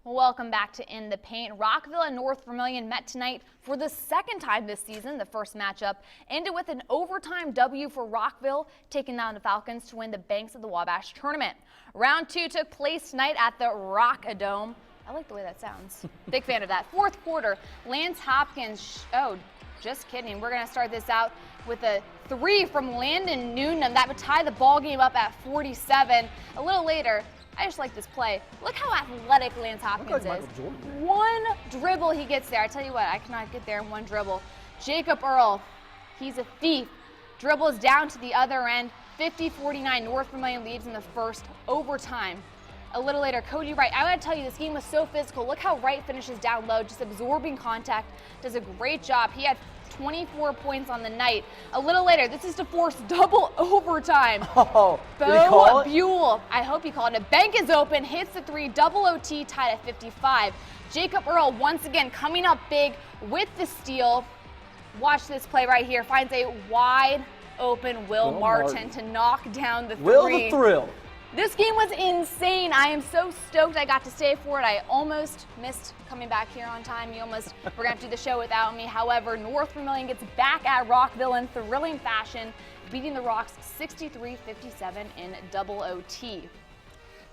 Welcome back to In the Paint. Rockville and North Vermilion met tonight for the second time this season. The first matchup ended with an overtime W for Rockville, taking down the Falcons to win the Banks of the Wabash tournament. Round 2 took place tonight at the Rock-A-Dome. I like the way that sounds. Big fan of that. Fourth quarter, Lance Hopkins, just kidding. We're going to start this out with a 3 from Landon Noonan. That would tie the ball game up at 47. A little later, I just like this play. Look how athletic Lance Hopkins is. One dribble he gets there. I tell you what, I cannot get there in one dribble. Jacob Earl, he's a thief. Dribbles down to the other end. 50-49, North Vermilion leads in the first overtime. A little later, Cody Wright. I want to tell you, this game was so physical. Look how Wright finishes down low, just absorbing contact. Does a great job. He had 24 points on the night. A little later, this is to force double overtime. Oh, did he call it? Buell, I hope he called it. Bank is open, hits the 3, double OT, tied at 55. Jacob Earl once again coming up big with the steal. Watch this play right here. Finds a wide open Will Martin to knock down the 3. Will the Thrill. This game was insane. I am so stoked I got to stay for it. I almost missed coming back here on time. We're going to have to do the show without me. However, North Vermilion gets back at Rockville in thrilling fashion, beating the Rocks 63-57 in double OT.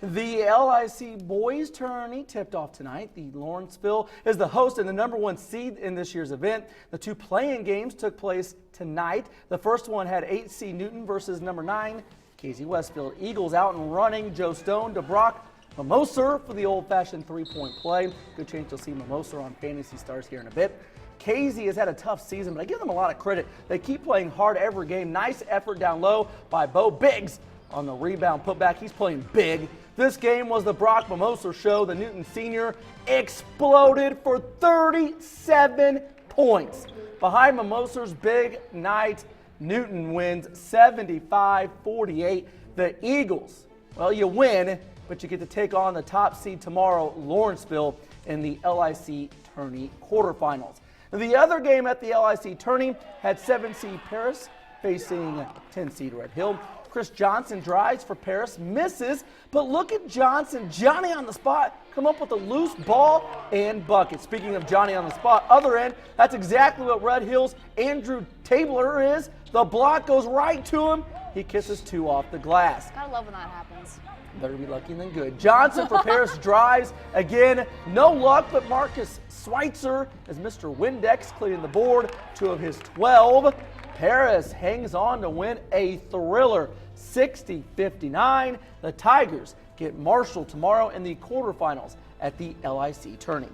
The LIC boys tourney tipped off tonight. The Lawrenceville is the host and the #1 seed in this year's event. The 2 play-in games took place tonight. The first one had 8C Newton versus #9 Casey Westfield. Eagles out and running. Joe Stone, DeBrock, Mimosa for the old-fashioned 3-point play. Good chance you'll see Mimosa on Fantasy Stars here in a bit. Casey has had a tough season, but I give them a lot of credit. They keep playing hard every game. Nice effort down low by Bo Biggs on the rebound putback. He's playing big. This game was the Brock Mimosa show. The Newton senior exploded for 37 points. Behind Mimosa's big night, Newton wins 75-48. The Eagles, well, you win, but you get to take on the top seed tomorrow, Lawrenceville, in the LIC tourney quarterfinals. The other game at the LIC tourney had 7C Paris facing 10 seed Red Hill. Chris Johnson drives for Paris, misses, but look at Johnson, Johnny on the spot, come up with a loose ball and bucket. Speaking of Johnny on the spot, other end, that's exactly what Red Hill's Andrew Tabler is. The block goes right to him. He kisses 2 off the glass. Gotta love when that happens. Better be lucky than good. Johnson for Paris drives again. No luck, but Marcus Schweitzer as Mr. Windex clearing the board, 2 of his 12. Paris hangs on to win a thriller, 60-59. The Tigers get Marshall tomorrow in the quarterfinals at the LIC tourney.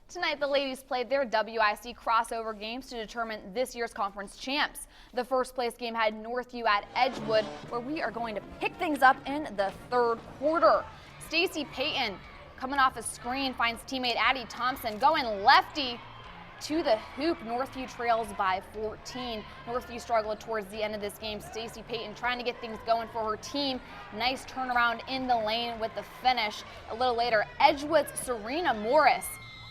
Tonight, the ladies played their WIC crossover games to determine this year's conference champs. The first place game had Northview at Edgewood, where we are going to pick things up in the third quarter. Stacy Payton, coming off a screen, finds teammate Addie Thompson going lefty to the hoop. Northview trails by 14. Northview struggled towards the end of this game. Stacy Payton trying to get things going for her team. Nice turnaround in the lane with the finish. A little later, Edgewood's Serena Morris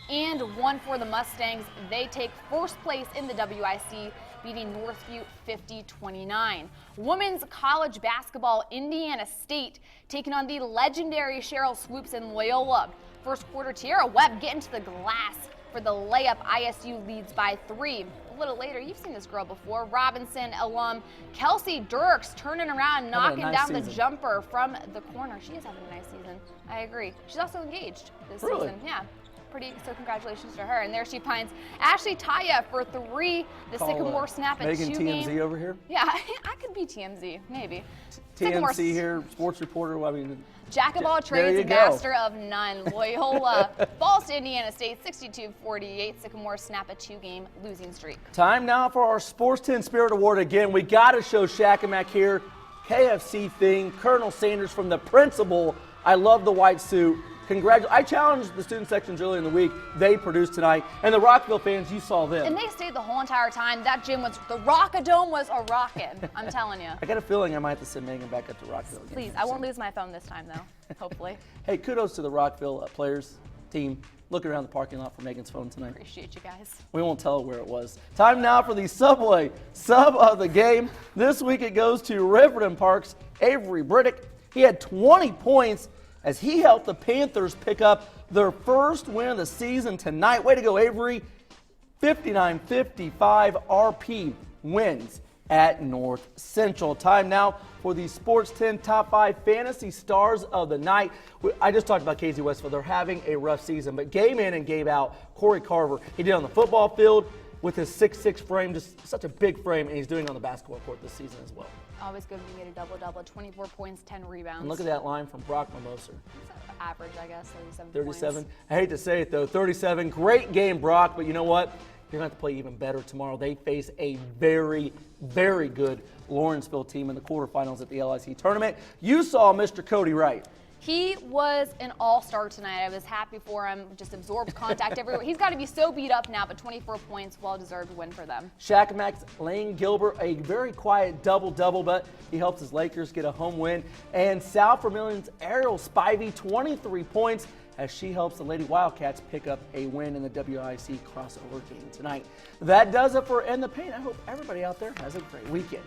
and 1 for the Mustangs. They take first place in the WIC, beating Northview 50-29. Women's college basketball, Indiana State taking on the legendary Cheryl Swoops in Loyola. First quarter, Tierra Webb getting to the glass for the layup. ISU leads by 3. A little later, you've seen this girl before, Robinson alum Kelsey Dirks turning around, knocking down the jumper from the corner. She is having a nice season. I agree. She's also engaged this season. Yeah. So congratulations to her. And there she finds Ashley Taya for 3. The Sycamore snap at 2 Megan TMZ over here? Yeah, I could be TMZ, maybe. TMZ here, sports reporter. I mean, Jack of all trades and master of none. Loyola falls to Indiana State 62-48. Sycamore snap a 2-game losing streak. Time now for our Sports 10 Spirit Award again. We got to show Shaq and Mac here. KFC thing, Colonel Sanders from the principal. I love the white suit. I challenged the student sections earlier in the week. They produced tonight. And the Rockville fans, you saw them. And they stayed the whole entire time. That gym was, the Rock-A-Dome was a rocket. I'm telling you. I got a feeling I might have to send Megan back up to Rockville again. Please, I won't lose my phone this time, though, hopefully. Hey, kudos to the Rockville players, team, looking around the parking lot for Megan's phone tonight. Appreciate you guys. We won't tell her where it was. Time now for the Subway sub of the game. This week it goes to Riverton Park's Avery Briddick. He had 20 points. as he helped the Panthers pick up their first win of the season tonight. Way to go, Avery. 59-55 RP wins at North Central. Time now for the Sports 10 Top 5 Fantasy Stars of the Night. I just talked about Casey Westfield. They're having a rough season, but game in and game out, Corey Carver, he did on the football field with his 6'6" frame, just such a big frame, and he's doing it on the basketball court this season as well. Always good when you get a double-double, 24 points, 10 rebounds. And look at that line from Brock Mimoser. Average, I guess, 37 37. points. I hate to say it, though, 37. Great game, Brock, but you know what? You're going to have to play even better tomorrow. They face a very, very good Lawrenceville team in the quarterfinals at the LIC tournament. You saw Mr. Cody Wright. He was an all-star tonight. I was happy for him. Just absorbs contact everywhere. He's got to be so beat up now, but 24 points, well-deserved win for them. Shaq Max Lane Gilbert, a very quiet double-double, but he helps his Lakers get a home win. And South Vermilion's Ariel Spivey, 23 points, as she helps the Lady Wildcats pick up a win in the WIC crossover game tonight. That does it for In the Paint. I hope everybody out there has a great weekend.